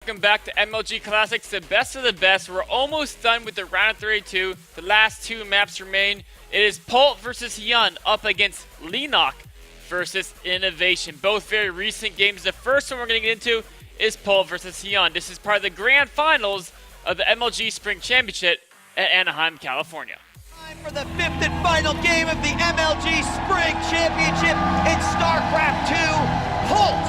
welcome back to MLG Classics, the best of the best. We're almost done with the round of 32. The last two maps remain. It is Polt versus Hyun up against Lenok versus Innovation. Both very recent games. The first one we're going to get into is Polt versus Hyun. This is part of the grand finals of the MLG Spring Championship at Anaheim, California. Time for the fifth and final game of the MLG Spring Championship in StarCraft 2. Polt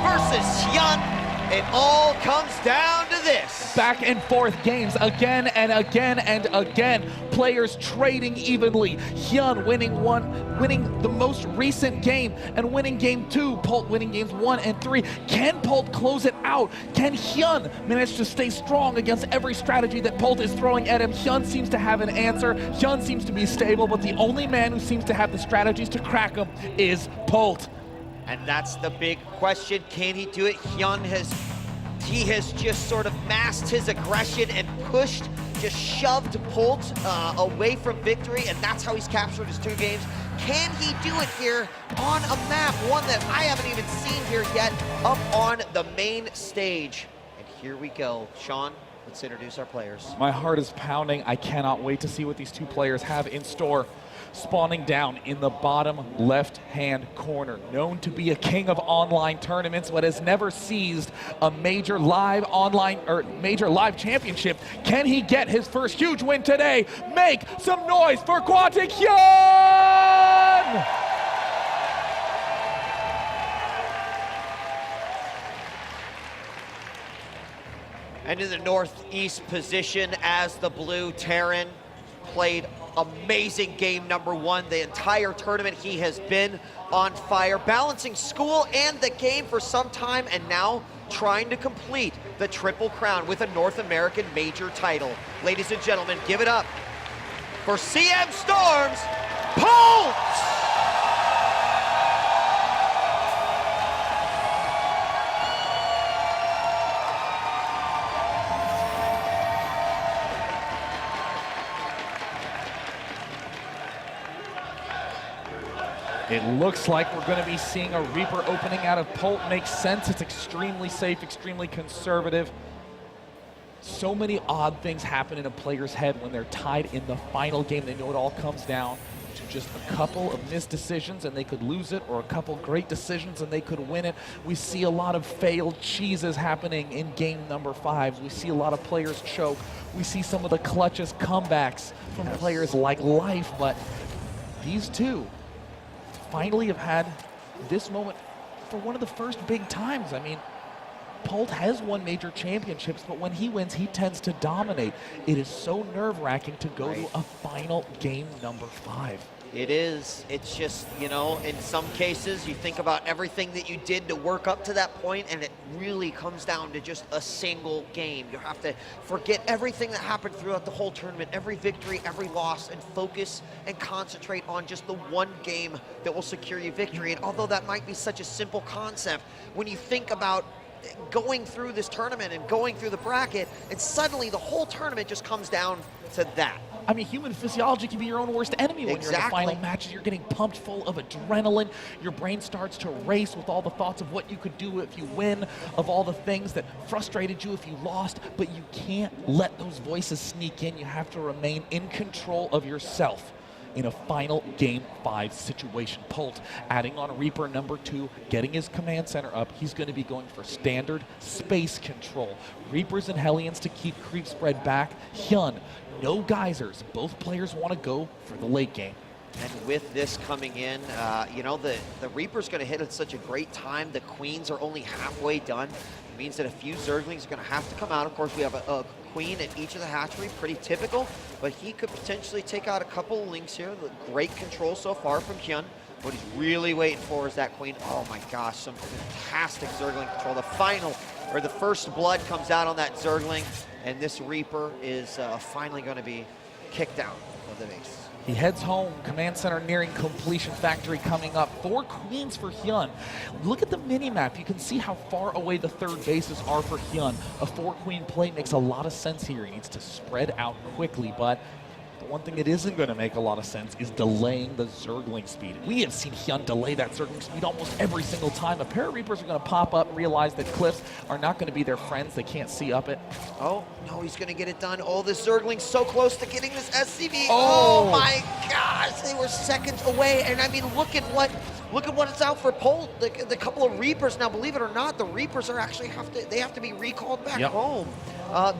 versus Hyun. It all comes down to this. Back and forth games again and again and again. Players trading evenly. Hyun winning the most recent game and winning game 2. Polt winning games 1 and 3. Can Polt close it out? Can Hyun manage to stay strong against every strategy that Polt is throwing at him? Hyun seems to have an answer. Hyun seems to be stable, but the only man who seems to have the strategies to crack him is Polt. And that's the big question. Can he do it? Hyun has just sort of masked his aggression and pushed, just shoved Polt away from victory, and that's how he's captured his 2 games. Can he do it here on a map, one that I haven't even seen here yet, up on the main stage? And here we go. Sean, let's introduce our players. My heart is pounding. I cannot wait to see what these 2 players have in store. Spawning down in the bottom left-hand corner, known to be a king of online tournaments, but has never seized a major live championship. Can he get his first huge win today? Make some noise for Quantic Hyun! And in the northeast position as the blue Terran, played amazing game number 1. The entire tournament he has been on fire, balancing school and the game for some time, and now trying to complete the Triple Crown with a North American major title. Ladies and gentlemen, give it up for CM Storm's Polt! It looks like we're going to be seeing a Reaper opening out of Polt. Makes sense. It's extremely safe, extremely conservative. So many odd things happen in a player's head when they're tied in the final game. They know it all comes down to just a couple of missed decisions and they could lose it, or a couple great decisions and they could win it. We see a lot of failed cheeses happening in game number 5. We see a lot of players choke. We see some of the clutchest comebacks from players like Life, but these 2 finally have had this moment for one of the first big times. I mean, Polt has won major championships, but when he wins, he tends to dominate. It is so nerve-wracking to go to a final game number 5. It is. It's just, you know, in some cases, you think about everything that you did to work up to that point, and it really comes down to just a single game. You have to forget everything that happened throughout the whole tournament, every victory, every loss, and focus and concentrate on just the one game that will secure you victory. And although that might be such a simple concept, when you think about going through this tournament and going through the bracket, and suddenly the whole tournament just comes down to that. I mean, human physiology can be your own worst enemy when you're in the final matches. You're getting pumped full of adrenaline. Your brain starts to race with all the thoughts of what you could do if you win, of all the things that frustrated you if you lost, but you can't let those voices sneak in. You have to remain in control of yourself in a final game 5 situation. Polt adding on Reaper number 2, getting his command center up. He's going to be going for standard space control. Reapers and Hellions to keep creep spread back. Hyun, no geysers. Both players want to go for the late game. And with this coming in, you know, the Reaper's going to hit at such a great time. The Queens are only halfway done. It means that a few Zerglings are going to have to come out. Of course, we have a Queen at each of the hatchery, pretty typical, but he could potentially take out a couple of Lynx here. Great control so far from Hyun. What he's really waiting for is that Queen. Oh my gosh, some fantastic Zergling control. The first blood comes out on that Zergling, and this Reaper is finally going to be kicked out of the base. He heads home, command center nearing completion, factory coming up. 4 queens for Hyun. Look at the mini-map. You can see how far away the third bases are for Hyun. A 4-queen play makes a lot of sense here. He needs to spread out quickly, but But one thing that isn't going to make a lot of sense is delaying the Zergling speed. We have seen Hyun delay that Zergling speed almost every single time. A pair of Reapers are going to pop up and realize that cliffs are not going to be their friends. They can't see up it. Oh, no, he's going to get it done. Oh, this Zergling's so close to getting this SCV. Oh. Oh my gosh, they were seconds away. And I mean, look at what it's out for Polt. The couple of Reapers now, believe it or not, the Reapers are actually have to be recalled back home.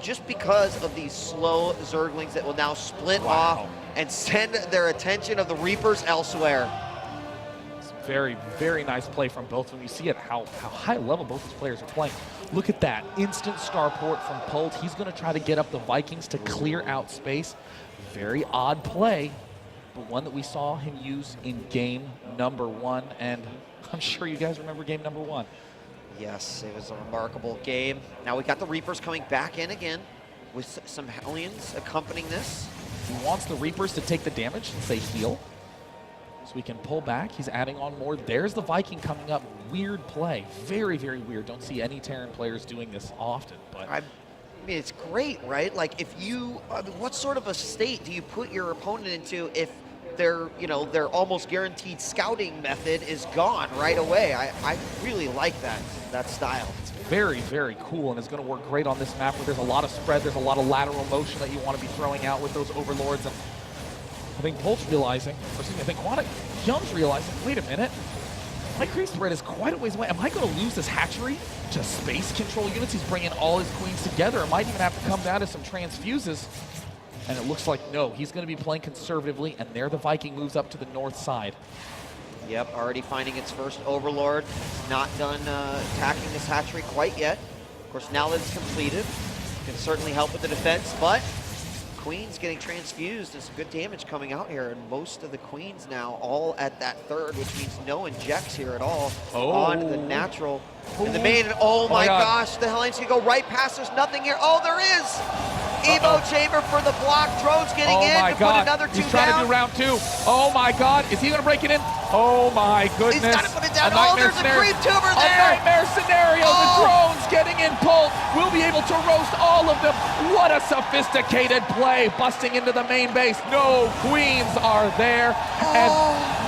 Just because of these slow Zerglings that will now split off and send their attention of the Reapers elsewhere. It's very, very nice play from both of them. You see at how high level both these players are playing. Look at that, instant starport from Polt. He's going to try to get up the Vikings to clear out space. Very odd play, but one that we saw him use in game number 1, and I'm sure you guys remember game number 1. Yes, it was a remarkable game. Now we got the Reapers coming back in again with some Hellions accompanying this. He wants the Reapers to take the damage and say heal. So we can pull back. He's adding on more. There's the Viking coming up. Weird play. Very, very weird. Don't see any Terran players doing this often. But I mean, it's great, right? Like, if you, I mean, what sort of a state do you put your opponent into if their almost guaranteed scouting method is gone right away? I really like that style. It's very, very cool, and it's going to work great on this map where there's a lot of spread, there's a lot of lateral motion that you want to be throwing out with those overlords. And I think Polt's realizing, or excuse me, I think Hyun's realizing, wait a minute, my creep spread is quite a ways away. Am I going to lose this hatchery to space control units? He's bringing all his queens together. It might even have to come down to some transfuses. And it looks like no, he's going to be playing conservatively, and there the Viking moves up to the north side. Yep, already finding its first Overlord. Not done attacking this hatchery quite yet. Of course, now that it's completed, can certainly help with the defense, but Queen's getting transfused and some good damage coming out here, and most of the Queens now all at that third, which means no injects here at all on the natural. In the main, and oh my gosh, the Hellions can go right past, there's nothing here. Oh, there is! Evo chamber for the block, drones getting in to put another 2 He's trying to do round 2. Oh my god, is he going to break it in? Oh my goodness. He's got to put it down. Oh, there's a creep tuber there! A nightmare scenario, the drones getting in. Polt will be able to roast all of them. What a sophisticated play, busting into the main base. No queens are there. And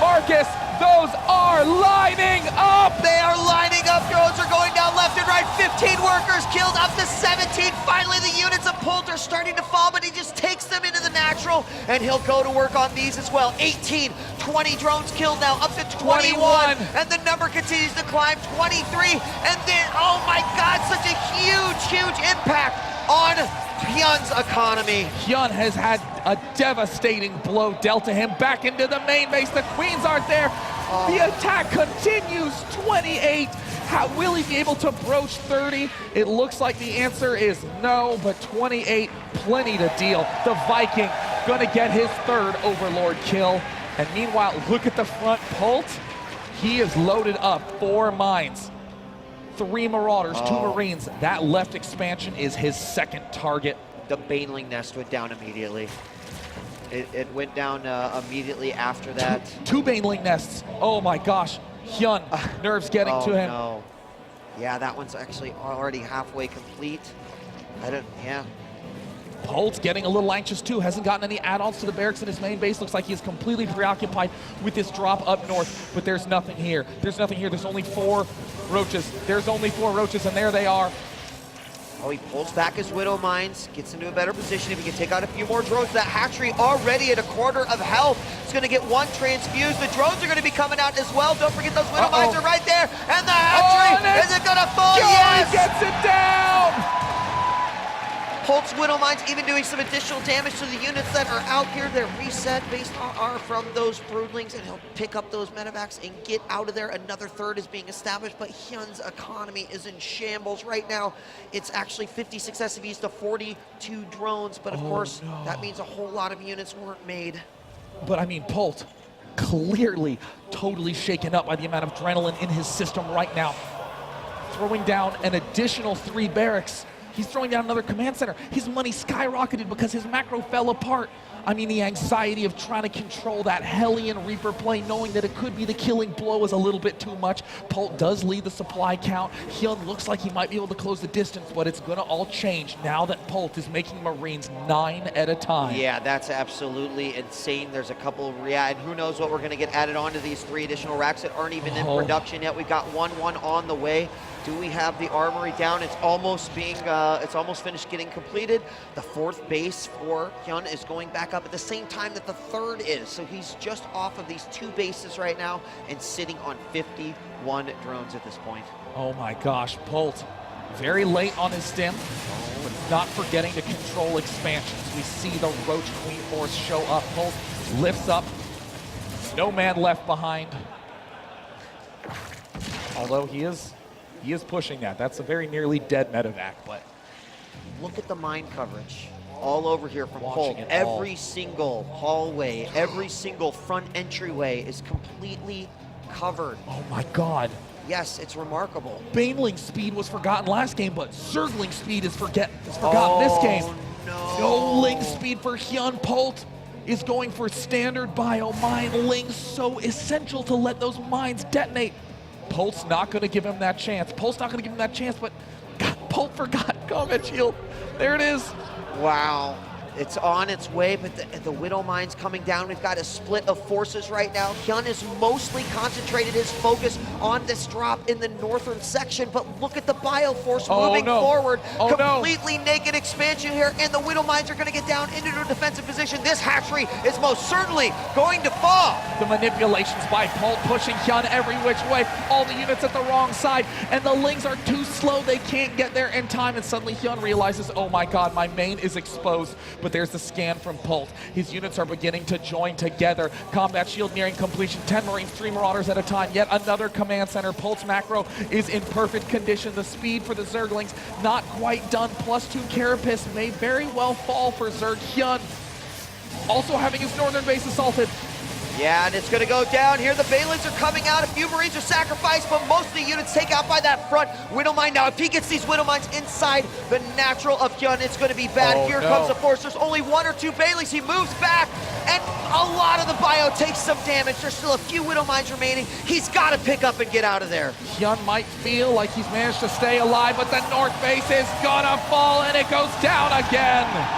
Marcus, those are lining up! They are lining up. Drones are going down left and right. 15 workers killed, up to 17. Finally, the units of Polt are starting to fall, but he just takes them into the natural, and he'll go to work on these as well. 18, 20 drones killed now, up to 21. And the number continues to climb. 23, and then, oh my God, such a huge impact on Hyun's economy. Hyun has had a devastating blow dealt to him back into the main base. The queens aren't there. The attack continues. 28. How will he be able to broach 30? It looks like the answer is no, but 28, plenty to deal. The Viking gonna get his third Overlord kill. And meanwhile, look at the front, Polt. He is loaded up, 4 mines. 3 Marauders, 2 Marines. That left expansion is his second target. The Baneling nest went down immediately. It went down immediately after that. 2 Baneling nests. Oh my gosh. Hyun, nerves getting to him. No. Yeah, that one's actually already halfway complete. Polt's getting a little anxious too. Hasn't gotten any add-ons to the barracks in his main base. Looks like he is completely preoccupied with this drop up north, but there's nothing here. There's nothing here. There's only 4 roaches. There's only 4 roaches, and there they are. Oh, he pulls back his Widow Mines, gets into a better position. If he can take out a few more drones, that hatchery already at a quarter of health. It's going to get 1 transfused. The drones are going to be coming out as well. Don't forget those Widow Mines are right there. And the hatchery, is it going to fall? Yes! He gets it down! Polt's Widow Mines even doing some additional damage to the units that are out here. They're reset based on from those broodlings, and he'll pick up those medevacs and get out of there. Another third is being established, but Hyun's economy is in shambles right now. It's actually 56 SCVs to 42 drones, but of course, that means a whole lot of units weren't made. But I mean, Polt, clearly totally shaken up by the amount of adrenaline in his system right now. Throwing down an additional 3 barracks. He's throwing down another command center. His money skyrocketed because his macro fell apart. I mean, the anxiety of trying to control that Hellion Reaper play, knowing that it could be the killing blow, is a little bit too much. Polt does lead the supply count. Hyun looks like he might be able to close the distance, but it's going to all change now that Polt is making Marines 9 at a time. Yeah, that's absolutely insane. There's a couple, and who knows what we're going to get added on to these 3 additional racks that aren't even in production yet. We've got 1-1 on the way. Do we have the armory down? It's almost finished getting completed. The 4th base for Hyun is going back up at the same time that the 3rd is. So he's just off of these 2 bases right now and sitting on 51 drones at this point. Oh my gosh, Polt, very late on his stim, but not forgetting to control expansions. We see the Roach Queen Force show up. Polt lifts up, no man left behind. Although he is pushing that. That's a very nearly dead medevac, but look at the mine coverage all over here from Polt. Every single hallway, every single front entryway is completely covered. Oh my God. Yes, it's remarkable. Baneling speed was forgotten last game, but Zergling speed is forgotten this game. No Ling speed for Hyun. Polt is going for standard bio mine. Ling's so essential to let those mines detonate. Polt's not going to give him that chance. But God, Polt forgot combat shield. There it is. Wow. It's on its way, but the Widow Mine's coming down. We've got a split of forces right now. Hyun has mostly concentrated his focus on this drop in the northern section, but look at the Bioforce moving forward. Completely naked expansion here, and the Widow Mines are going to get down into a defensive position. This hatchery is most certainly going to fall. The manipulations by Polt pushing Hyun every which way. All the units at the wrong side, and the Lings are too slow. They can't get there in time, and suddenly Hyun realizes, oh my God, my main is exposed. But there's the scan from Polt. His units are beginning to join together. Combat shield nearing completion. 10 Marines, 3 Marauders at a time. Yet another command center. Polt's macro is in perfect condition. The speed for the Zerglings not quite done. +2 Carapace may very well fall for Zerg. Hyun also having his northern base assaulted. Yeah, and it's going to go down here. The Balins are coming out. A few Marines are sacrificed, but most of the units take out by that front Widow Mine. Now, if he gets these Widow Mines inside the natural of Hyun, it's going to be bad. Here comes the Force. There's only 1 or 2 Balins. He moves back, and a lot of the bio takes some damage. There's still a few Widow Mines remaining. He's got to pick up and get out of there. Hyun might feel like he's managed to stay alive, but the north base is going to fall, and it goes down again.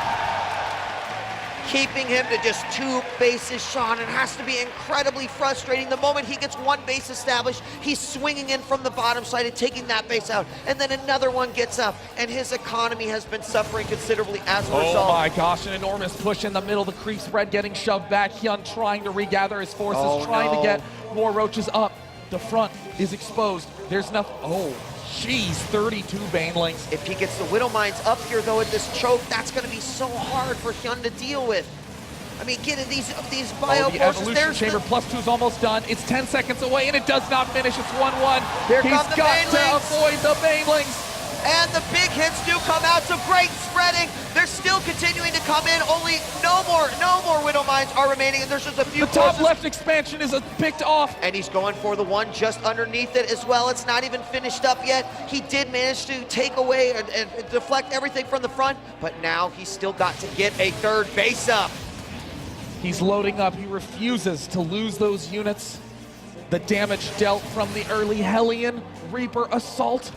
Keeping him to just 2 bases, Sean, and has to be incredibly frustrating. The moment he gets 1 base established, he's swinging in from the bottom side and taking that base out, and then another one gets up, and his economy has been suffering considerably as a result. Oh my gosh, an enormous push in the middle, the creep spread getting shoved back. Hyun trying to regather his forces, trying to get more roaches up. The front is exposed. There's nothing. Oh, jeez, 32 Banelings. If he gets the Widow Mines up here, though, at this choke, that's going to be so hard for Hyun to deal with. I mean, getting these bio the forces. evolution chamber +2 is almost done. It's 10 seconds away, and it does not finish. It's 1-1. Here He's come the got Banelings. to avoid the Banelings. And the big hits do come out, so great spreading. They're still continuing to come in. Only no more Widow Mines are remaining, and there's just a few. The top left expansion is picked off. And he's going for the one just underneath it as well. It's not even finished up yet. He did manage to take away and deflect everything from the front, but now he's still got to get a 3rd base up. He's loading up. He refuses to lose those units. The damage dealt from the early Hellion Reaper assault.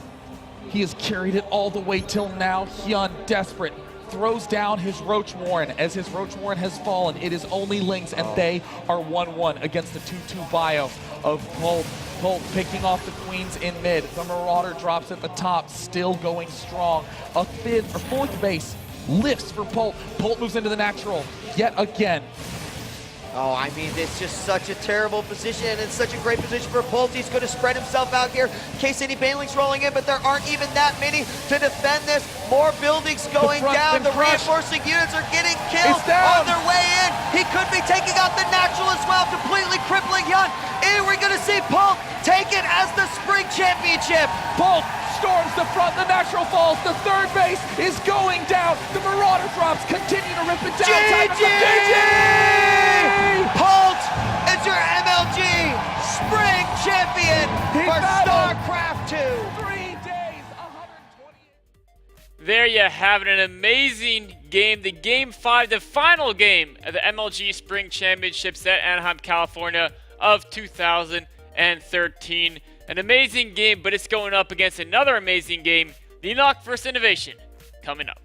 He has carried it all the way till now. Hyun, desperate, throws down his Roach Warren. As his Roach Warren has fallen, it is only Lings, and they are 1-1 against the 2-2 bio of Polt. Polt picking off the Queens in mid. The Marauder drops at the top, still going strong. A 4th base lifts for Polt. Polt moves into the natural yet again. Oh, I mean, it's just such a terrible position, and it's such a great position for Polt. He's going to spread himself out here in case any Banelings rolling in, but there aren't even that many to defend this. More buildings going down. The reinforcing units are getting killed on their way in. He could be taking out the natural as well, completely crippling Hyun. And we're going to see Polt take it as the spring championship. Polt storms the front, the natural falls, the 3rd base is going down. The Marauder drops continue to rip it down. GG! Polt is your MLG Spring Champion for StarCraft 2. 3 days, 128. there you have it, an amazing game. The Game 5, the final game of the MLG Spring Championships at Anaheim, California of 2013. An amazing game, but it's going up against another amazing game, Leanock vs. Innovation, coming up.